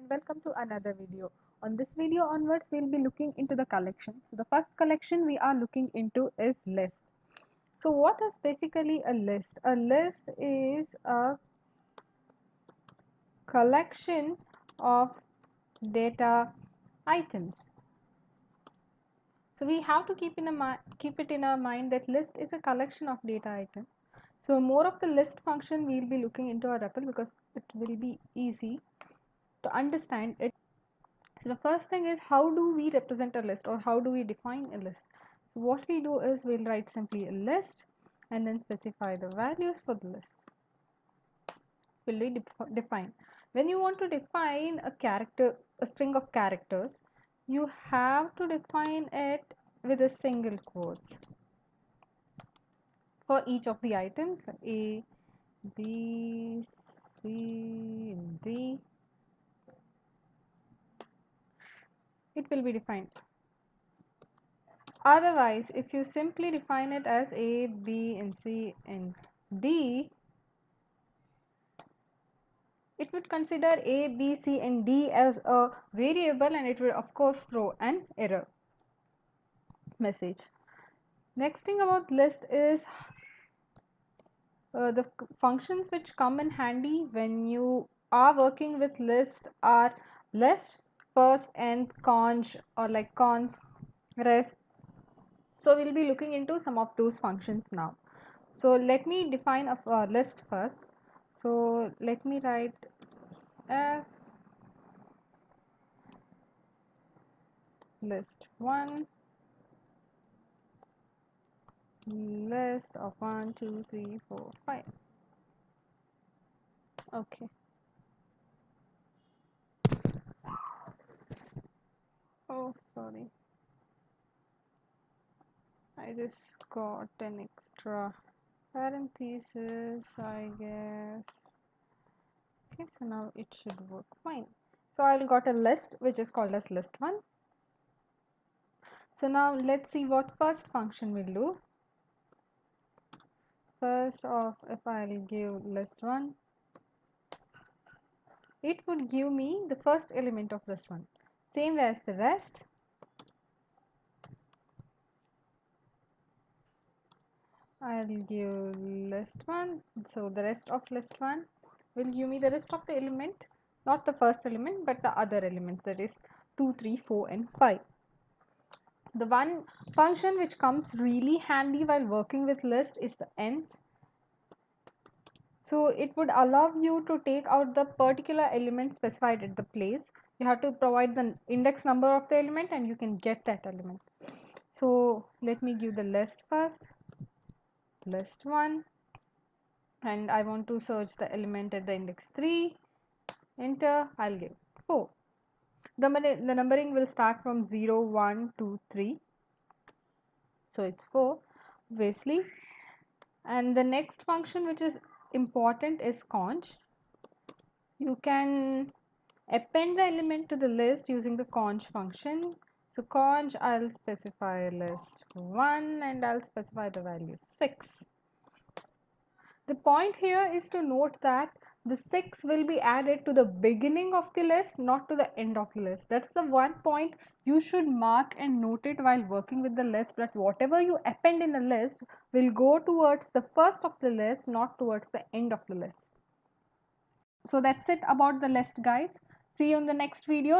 and welcome to another video. On this video onwards, we'll be looking into the collection. So the first collection we are looking into is list. So what is basically a list? A list is a collection of data items. So we have to keep it in our mind that list is a collection of data items. So more of the list function we'll be looking into our REPL because it will be easy to understand it. So the first thing is, how do we represent a list or how do we define a list? So what we do is we'll write simply a list and then specify the values for the list. Will we define? When you want to define a string of characters, you have to define it with a single quotes for each of the items A, B, C, D. It will be defined. Otherwise, if you simply define it as A, B, and C, and D, it would consider A, B, C, and D as a variable and it will of course throw an error message. Next thing about list is the functions which come in handy when you are working with list are list, first, and conj, or like cons, rest. So we'll be looking into some of those functions now. So let me define a list first. So let me write f list 1, list of 1, 2, 3, 4, 5. Okay. Oh, sorry. I just got an extra parenthesis, I guess. Okay, so now it should work fine. So I got a list which is called as list 1. So now let's see what first function will do. First off, if I'll give list 1, it would give me the first element of list 1. Same as the rest. I'll give list 1. So the rest of list 1 will give me the rest of the element, not the first element but the other elements, that is 2, 3, 4 and 5. The one function which comes really handy while working with list is the nth. So it would allow you to take out the particular element specified at the place. You have to provide the index number of the element and you can get that element. So let me give the list first, list 1, and I want to search the element at the index 3. Enter, I'll give 4. The numbering will start from 0, 1, 2, 3. So it's 4 obviously. And the next function which is important is conj. You can append the element to the list using the conj function. So conj, I'll specify list 1 and I'll specify the value 6. The point here is to note that the 6 will be added to the beginning of the list, not to the end of the list. That's the one point you should mark and note it while working with the list, that whatever you append in the list will go towards the first of the list, not towards the end of the list. So that's it about the list, guys. See you in the next video.